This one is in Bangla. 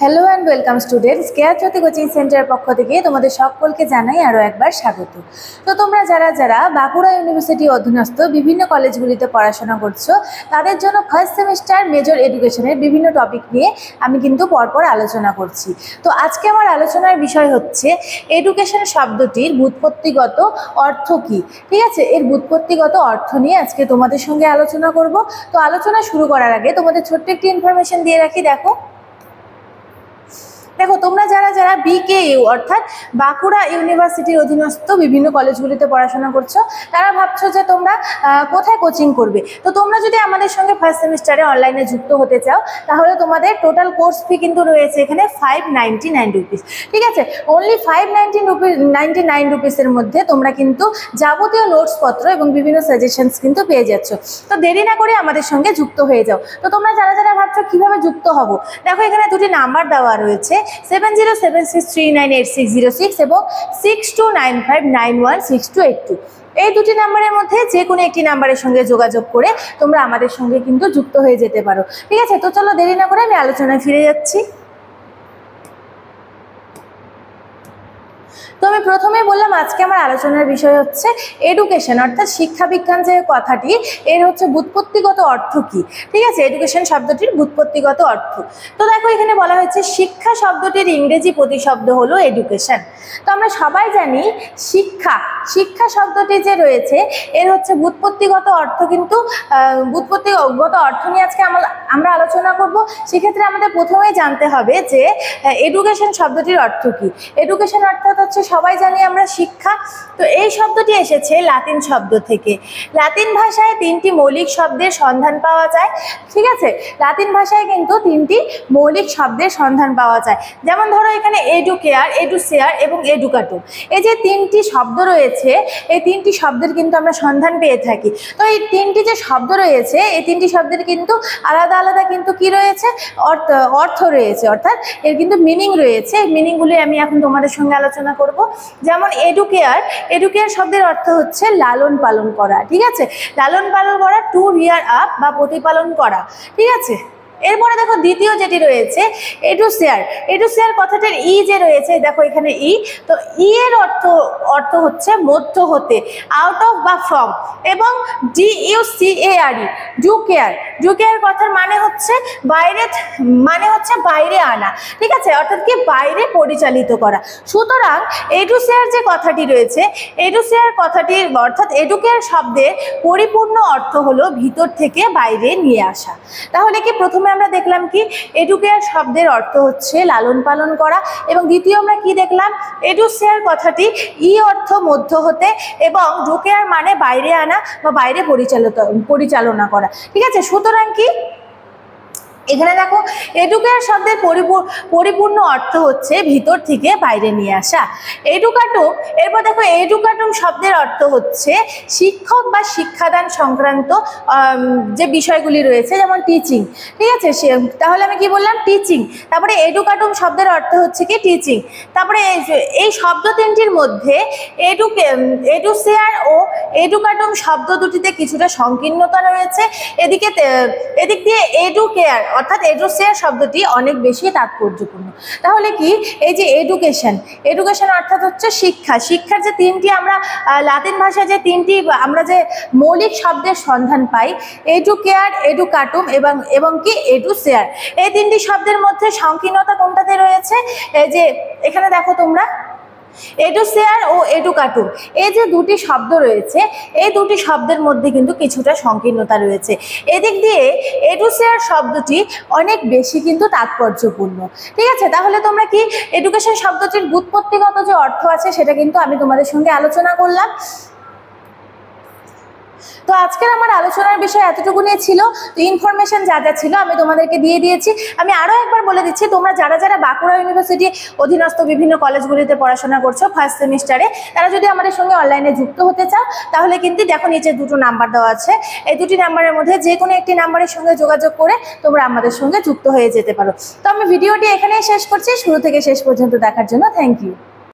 Hello and welcome students, care Jyoti coaching সেন্টারের পক্ষ থেকে তোমাদের সকলকে জানাই আরও একবার স্বাগত। তো তোমরা যারা বাঁকুড়া ইউনিভার্সিটি অধীনস্থ বিভিন্ন কলেজগুলিতে পড়াশোনা করছো, তাদের জন্য ফার্স্ট সেমিস্টার মেজর এডুকেশনের বিভিন্ন টপিক নিয়ে আমি কিন্তু পরপর আলোচনা করছি। তো আজকে আমার আলোচনার বিষয় হচ্ছে এডুকেশন শব্দটির ব্যুৎপত্তিগত অর্থ কী। ঠিক আছে, এর ব্যুৎপত্তিগত অর্থ নিয়ে আজকে তোমাদের সঙ্গে আলোচনা করব। তো আলোচনা শুরু করার আগে তোমাদের ছোট্ট একটি ইনফরমেশন দিয়ে রাখি। দেখো তোমরা যারা বিকেইউ অর্থাৎ বাঁকুড়া ইউনিভার্সিটির অধীনস্থ বিভিন্ন কলেজগুলিতে পড়াশোনা করছো, তারা ভাবছো যে তোমরা কোথায় কোচিং করবে। তো তোমরা যদি আমাদের সঙ্গে ফার্স্ট সেমিস্টারে অনলাইনে যুক্ত হতে চাও, তাহলে তোমাদের টোটাল কোর্স ফি কিন্তু রয়েছে এখানে 599 রুপিস। ঠিক আছে, অনলি 599 রুপিসের মধ্যে তোমরা কিন্তু যাবতীয় নোটসপত্র এবং বিভিন্ন সাজেশনস কিন্তু পেয়ে যাচ্ছ। তো দেরি না করে আমাদের সঙ্গে যুক্ত হয়ে যাও। তো তোমরা যারা ভাবছো কীভাবে যুক্ত হব, দেখো এখানে দুটি নাম্বার দেওয়া রয়েছে 7076398606 এবং 6295916282। এই দুটি নাম্বারের মধ্যে যে কোনো একটি নাম্বারের সঙ্গে যোগাযোগ করে তোমরা আমাদের সঙ্গে কিন্তু যুক্ত হয়ে যেতে পারো। ঠিক আছে, তো চলো দেরি না করে আমি আলোচনায় ফিরে যাচ্ছি। তো আমি প্রথমেই বললাম আজকে আমার আলোচনার বিষয় হচ্ছে এডুকেশন অর্থাৎ শিক্ষা বিজ্ঞান যে কথাটি, এর হচ্ছে ব্যুৎপত্তিগত অর্থ কী। ঠিক আছে, এডুকেশন শব্দটির ব্যুৎপত্তিগত অর্থ। তো দেখো এখানে বলা হয়েছে শিক্ষা শব্দটির ইংরেজি প্রতিশব্দ হলো এডুকেশন। তো আমরা সবাই জানি শিক্ষা শব্দটি যে রয়েছে এর হচ্ছে ব্যুৎপত্তিগত অর্থ, কিন্তু ব্যুৎপত্তিগত অর্থ নিয়ে আজকে আমরা আলোচনা করব। সেক্ষেত্রে আমাদের প্রথমেই জানতে হবে যে এডুকেশন শব্দটির অর্থ কী। এডুকেশন অর্থাৎ হচ্ছে সবাই জানি আমরা শিক্ষা। তো এই শব্দটি এসেছে লাতিন শব্দ থেকে। লাতিন ভাষায় তিনটি মৌলিক শব্দের সন্ধান পাওয়া যায়। ঠিক আছে, লাতিন ভাষায় কিন্তু তিনটি মৌলিক শব্দের সন্ধান পাওয়া যায়। যেমন ধরো এখানে এডুকেয়ার, এডুসেয়ার এবং এডুকাটুম, এই যে তিনটি শব্দ রয়েছে, এই তিনটি শব্দের কিন্তু আমরা সন্ধান পেয়ে থাকি। তো এই তিনটি যে শব্দ রয়েছে, এই তিনটি শব্দের কিন্তু আলাদা আলাদা কিন্তু কি রয়েছে, অর্থ রয়েছে, অর্থাৎ এর কিন্তু মিনিং রয়েছে। এই মিনিংগুলি আমি এখন তোমাদের সঙ্গে আলোচনা করব। যেমন এডুকেয়ার শব্দের অর্থ হচ্ছে লালন পালন করা। ঠিক আছে, লালন পালন করা, টু রিয়ার আপ বা প্রতিপালন করা। ঠিক আছে, এরপরে দেখো দ্বিতীয় যেটি রয়েছে এডুসেয়ার কথাটার ই যে রয়েছে, দেখো এখানে ই। তো ই এর অর্থ হচ্ছে মধ্য হতে, আউট অফ বা ফ্রম। এবং DUCARE ডুকেয়ার কথার মানে হচ্ছে বাইরে আনা। ঠিক আছে, অর্থাৎ কি বাইরে পরিচালিত করা। সুতরাং এডুসেয়ার যে কথাটি রয়েছে, এডুসেয়ার কথাটির অর্থাৎ এডুকেয়ার শব্দের পরিপূর্ণ অর্থ হলো ভিতর থেকে বাইরে নিয়ে আসা। তাহলে কি প্রথমে আমরা দেখলাম কি এডুকেয়ার শব্দের অর্থ হচ্ছে লালন পালন করা, এবং দ্বিতীয় আমরা কি দেখলাম এডুসেয়ার কথাটি ই অর্থ মধ্য হতে এবং ডুকেয়ার মানে বাইরে আনা বা বাইরে পরিচালনা করা। ঠিক আছে, সুতরাং কি এখানে দেখো এডুকেয়ার শব্দের পরিপূর্ণ অর্থ হচ্ছে ভিতর থেকে বাইরে নিয়ে আসা। এডুকাটুম, এরপর দেখো এডুকাটুম শব্দের অর্থ হচ্ছে শিক্ষক বা শিক্ষাদান সংক্রান্ত যে বিষয়গুলি রয়েছে, যেমন টিচিং। ঠিক আছে, তাহলে আমি কি বললাম টিচিং। তারপরে এডুকাটুম শব্দের অর্থ হচ্ছে কি টিচিং। তারপরে এই শব্দ তিনটির মধ্যে এডুসেয়ার ও এডুকাটুম শব্দ দুটিতে কিছুটা সংকীর্ণতা রয়েছে। এদিক দিয়ে এডুকেয়ার অর্থাৎ এডুসেয়ার শব্দটি অনেক বেশি তাৎপর্যপূর্ণ। তাহলে কি এই যে এডুকেশন অর্থাৎ হচ্ছে শিক্ষার যে তিনটি আমরা লাতিন ভাষায় যে তিনটি আমরা যে মৌলিক শব্দের সন্ধান পাই, এডুকেয়ার, এডুকাটুম এবং কি এডুসেয়ার, এই তিনটি শব্দের মধ্যে সংকীর্ণতা কোনটাতে রয়েছে, এই যে এখানে দেখো তোমরা এডুসেয়ার ও এডুকাটুম, এই যে দুটি শব্দ রয়েছে, এই দুটি শব্দের মধ্যে কিন্তু কিছুটা সংকীর্ণতা রয়েছে। এদিক দিয়ে এডুসেয়ার শব্দটি অনেক বেশি কিন্তু তাৎপর্যপূর্ণ। ঠিক আছে, তাহলে তোমরা কি এডুকেশন শব্দটির ব্যুৎপত্তিগত যে অর্থ আছে সেটা কিন্তু আমি তোমাদের সঙ্গে আলোচনা করলাম। তো আজকের আমার আলোচনার বিষয় এতটুকুনি ছিল। তো ইনফরমেশন যা ছিল আমি তোমাদেরকে দিয়ে দিয়েছি। আমি আরও একবার বলে দিচ্ছি, তোমরা যারা বাঁকুড়া ইউনিভার্সিটি অধীনস্থ বিভিন্ন কলেজগুলিতে পড়াশোনা করছো ফার্স্ট সেমিস্টারে, তারা যদি আমাদের সঙ্গে অনলাইনে যুক্ত হতে চাও, তাহলে কিন্তু দেখো নিচে দুটো নাম্বার দেওয়া আছে। এই দুটি নাম্বারের মধ্যে যে কোনো একটি নাম্বারের সঙ্গে যোগাযোগ করে তোমরা আমাদের সঙ্গে যুক্ত হয়ে যেতে পারো। তো আমি ভিডিওটি এখানেই শেষ করছি। শুরু থেকে শেষ পর্যন্ত দেখার জন্য থ্যাংক ইউ।